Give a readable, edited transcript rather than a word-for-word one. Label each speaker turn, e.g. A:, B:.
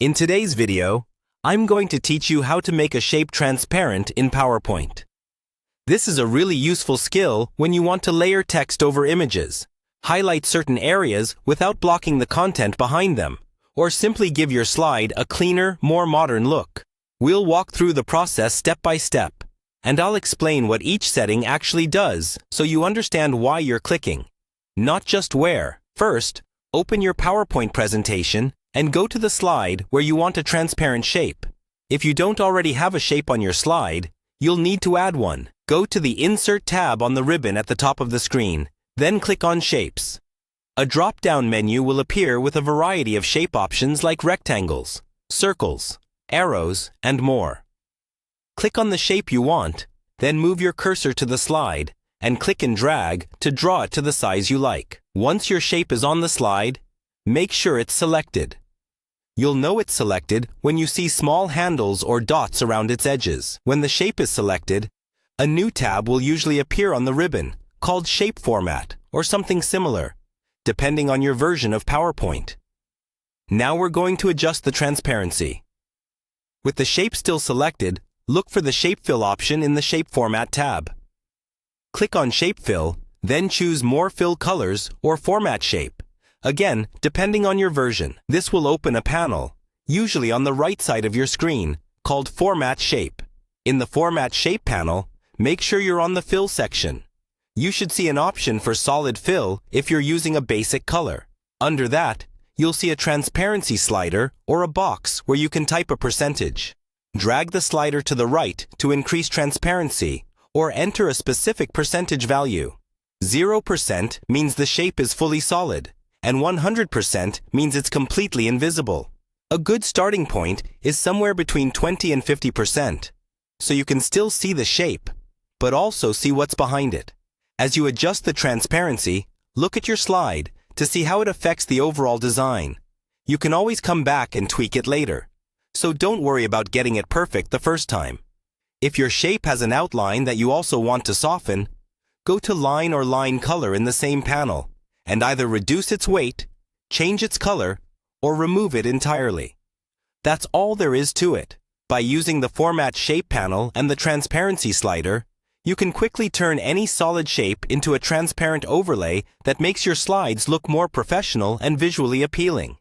A: In today's video, I'm going to teach you how to make a shape transparent in PowerPoint. This is a really useful skill when you want to layer text over images, highlight certain areas without blocking the content behind them, or simply give your slide a cleaner, more modern look. We'll walk through the process step by step, and I'll explain what each setting actually does so you understand why you're clicking, not just where. First, open your PowerPoint presentation and go to the slide where you want a transparent shape. If you don't already have a shape on your slide, you'll need to add one. Go to the Insert tab on the ribbon at the top of the screen, then click on Shapes. A drop-down menu will appear with a variety of shape options like rectangles, circles, arrows, and more. Click on the shape you want, then move your cursor to the slide and click and drag to draw it to the size you like. Once your shape is on the slide, make sure it's selected. You'll know it's selected when you see small handles or dots around its edges. When the shape is selected, a new tab will usually appear on the ribbon called Shape Format or something similar, depending on your version of PowerPoint. Now we're going to adjust the transparency. With the shape still selected, look for the Shape Fill option in the Shape Format tab. Click on Shape Fill, then choose More Fill Colors or Format Shape. Again, depending on your version, this will open a panel, usually on the right side of your screen, called Format Shape. In the Format Shape panel, make sure you're on the Fill section. You should see an option for Solid Fill if you're using a basic color. Under that, you'll see a transparency slider or a box where you can type a percentage. Drag the slider to the right to increase transparency or enter a specific percentage value. 0% means the shape is fully solid, and 100% means it's completely invisible. A good starting point is somewhere between 20 and 50%, so you can still see the shape, but also see what's behind it. As you adjust the transparency, look at your slide to see how it affects the overall design. You can always come back and tweak it later, so don't worry about getting it perfect the first time. If your shape has an outline that you also want to soften, go to Line or Line Color in the same panel, and either reduce its weight, change its color, or remove it entirely. That's all there is to it. By using the Format Shape panel and the Transparency slider, you can quickly turn any solid shape into a transparent overlay that makes your slides look more professional and visually appealing.